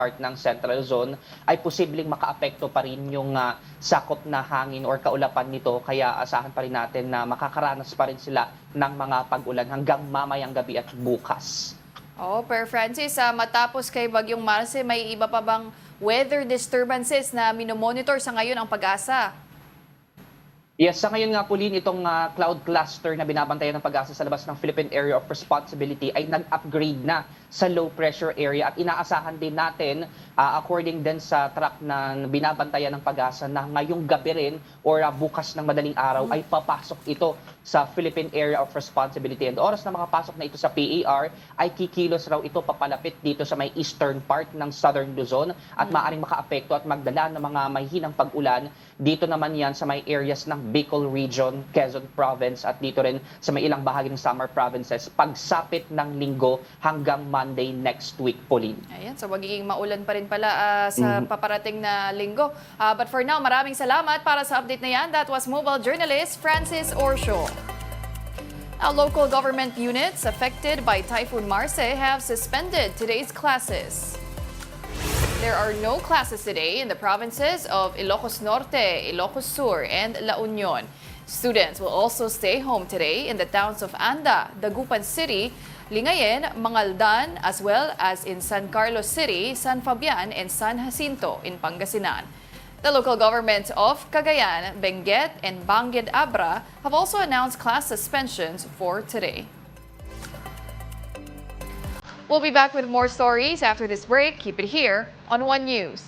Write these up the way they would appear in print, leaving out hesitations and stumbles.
part ng Central Zone ay posibleng makaapekto pa rin yung sakop na hangin or kaulapan nito. Kaya asahan pa rin natin na makakaranas pa rin sila ng mga pag-ulan hanggang mamayang gabi at bukas. Oh, Per Francis, matapos kay Bagyong Marce, may iba pa bang weather disturbances na minomonitor sa ngayon ang Pag-asa? Yes, sa ngayon nga Pauline, itong cloud cluster na binabantayan ng Pag-asa sa labas ng Philippine Area of Responsibility ay nag-upgrade na sa low pressure area at inaasahan din natin according din sa track na binabantayan ng Pag-asa na ngayong gabi rin or bukas ng madaling araw ay papasok ito sa Philippine Area of Responsibility. And oras na makapasok na ito sa PAR ay kikilos raw ito papalapit dito sa may eastern part ng Southern Luzon at maaaring makaapekto at magdala ng mga mahihinang pag-ulan. Dito naman yan sa may areas ng Bicol Region, Quezon Province at dito rin sa may ilang bahagi ng Samar Provinces pagsapit ng linggo hanggang Monday next week, Pauline. Ayan, so magiging maulan pa rin pala sa paparating na linggo. But for now, maraming salamat para sa update na yan. That was mobile journalist Francis Orsho. Local government units affected by Typhoon Marce have suspended today's classes. There are no classes today in the provinces of Ilocos Norte, Ilocos Sur, and La Union. Students will also stay home today in the towns of Anda, Dagupan City, Lingayen, Mangaldan, as well as in San Carlos City, San Fabian, and San Jacinto in Pangasinan. The local governments of Cagayan, Benguet, and Bangued Abra have also announced class suspensions for today. We'll be back with more stories after this break. Keep it here on One News.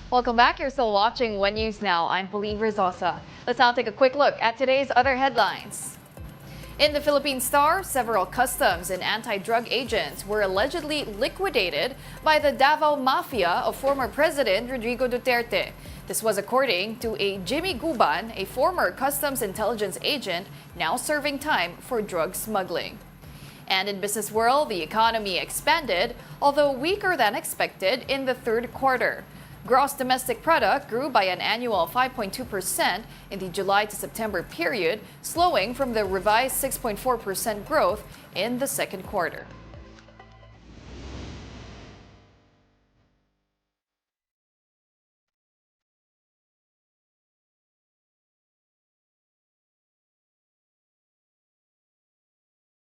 Welcome back. You're still watching One News Now. I'm Pauline Verzosa. Let's now take a quick look at today's other headlines. In the Philippine Star, several customs and anti-drug agents were allegedly liquidated by the Davao Mafia of former President Rodrigo Duterte. This was according to a Jimmy Guban, a former customs intelligence agent now serving time for drug smuggling. And in business world, the economy expanded, although weaker than expected in the third quarter. Gross domestic product grew by an annual 5.2% in the July to September period, slowing from the revised 6.4% growth in the second quarter.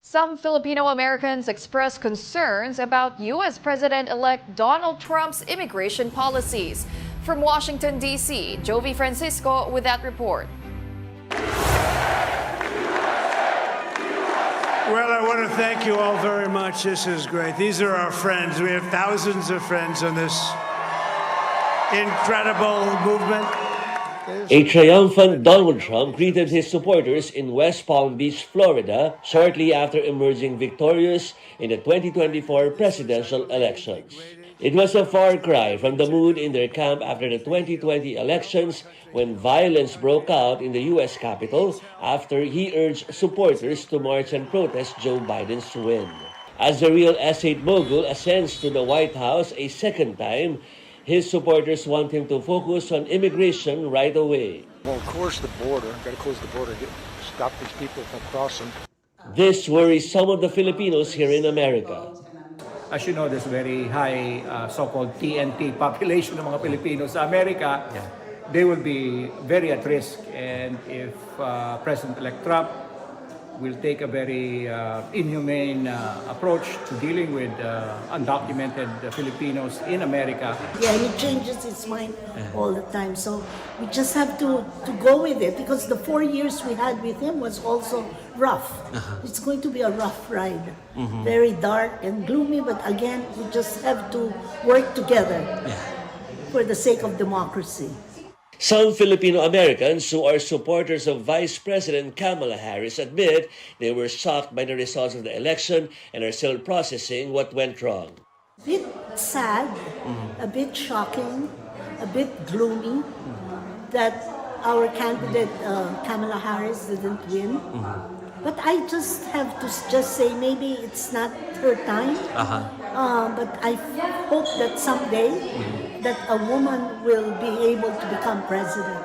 Some Filipino Americans expressed concerns about U.S. President-elect Donald Trump's immigration policies. From Washington, D.C., Jovi Francisco with that report. Well, I want to thank you all very much. This is great. These are our friends. We have thousands of friends on this incredible movement. A triumphant Donald Trump greeted his supporters in West Palm Beach, Florida, shortly after emerging victorious in the 2024 presidential elections. It was a far cry from the mood in their camp after the 2020 elections, when violence broke out in the U.S. Capitol after he urged supporters to march and protest Joe Biden's win. As the real S8 mogul ascends to the White House a second time, his supporters want him to focus on immigration right away. Well, close the border. Got to close the border. Stop these people from crossing. This worries some of the Filipinos here in America. As you know, there's very high so-called TNT population ng mga Pilipino sa Amerika. They will be very at risk, and if President-elect Trump will take a very inhumane approach to dealing with undocumented Filipinos in America. Yeah, he changes his mind all the time. So we just have to go with it, because the 4 years we had with him was also rough. It's going to be a rough ride. Very dark and gloomy, but again, we just have to work together for the sake of democracy. Some Filipino Americans who are supporters of Vice President Kamala Harris admit they were shocked by the results of the election and are still processing what went wrong. A bit sad, a bit shocking, a bit gloomy that our candidate Kamala Harris didn't win. But I just have to just say maybe it's not her time. But I hope that someday that a woman will be able to become president.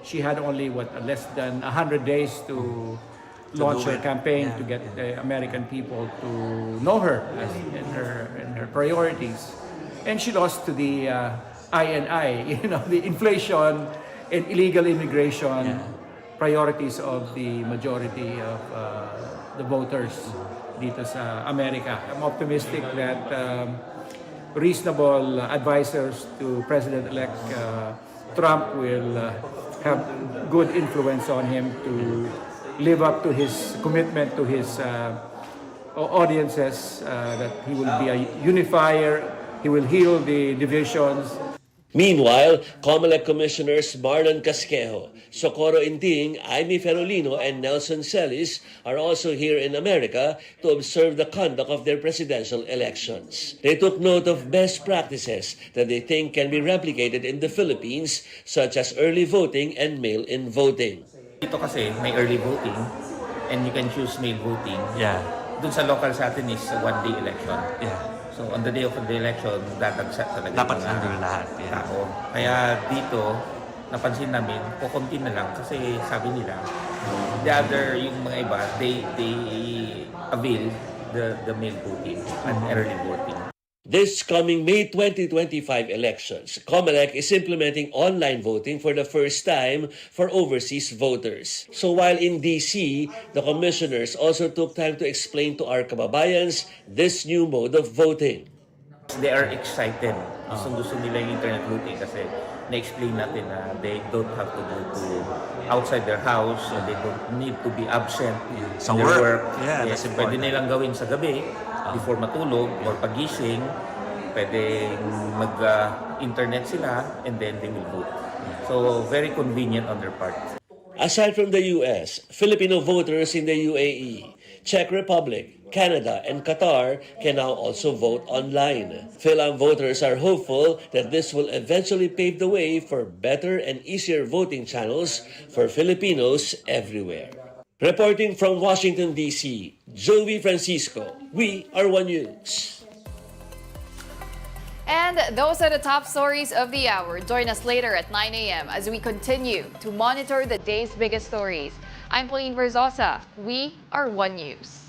She had only less than 100 days to launch her campaign to get the American people to know her as in her priorities, and she lost to the INI, the inflation and illegal immigration priorities of the majority of the voters dito sa Amerika. I'm optimistic that reasonable advisors to President-elect Trump will have good influence on him to live up to his commitment to his audiences, that he will be a unifier, he will heal the divisions. Meanwhile, COMELEC Commissioners Marlon Casquejo, Socorro Inting, Amy Ferolino, and Nelson Celis are also here in America to observe the conduct of their presidential elections. They took note of best practices that they think can be replicated in the Philippines, such as early voting and mail-in voting. Dito kasi may early voting and you can choose mail voting. Doon sa local sa atin is one-day election. So on the day of the election, dadagsa talaga. Dapat nandun lahat. Tao. Kaya dito, napansin namin, kukunti na lang kasi sabi nila, the other, yung mga iba, they avail the mail voting and early voting. This coming May 2025 elections, COMELEC is implementing online voting for the first time for overseas voters. So while in DC, the commissioners also took time to explain to our kababayans this new mode of voting. They are excited. Gusto nila yung internet voting kasi na-explain natin na they don't have to go to outside their house, and they don't need to be absent Sa in their work. work. Yeah, that's important. Pwede nilang gawin sa gabi before matulog or pagising, Pwedeng mag-internet sila and then they will vote. So, very convenient on their part. Aside from the US, Filipino voters in the UAE, Czech Republic, Canada, and Qatar can now also vote online. Philam voters are hopeful that this will eventually pave the way for better and easier voting channels for Filipinos everywhere. Reporting from Washington, D.C., Joey Francisco, we are One News. And those are the top stories of the hour. Join us later at 9 a.m. as we continue to monitor the day's biggest stories. I'm Pauline Verzosa. We are One News.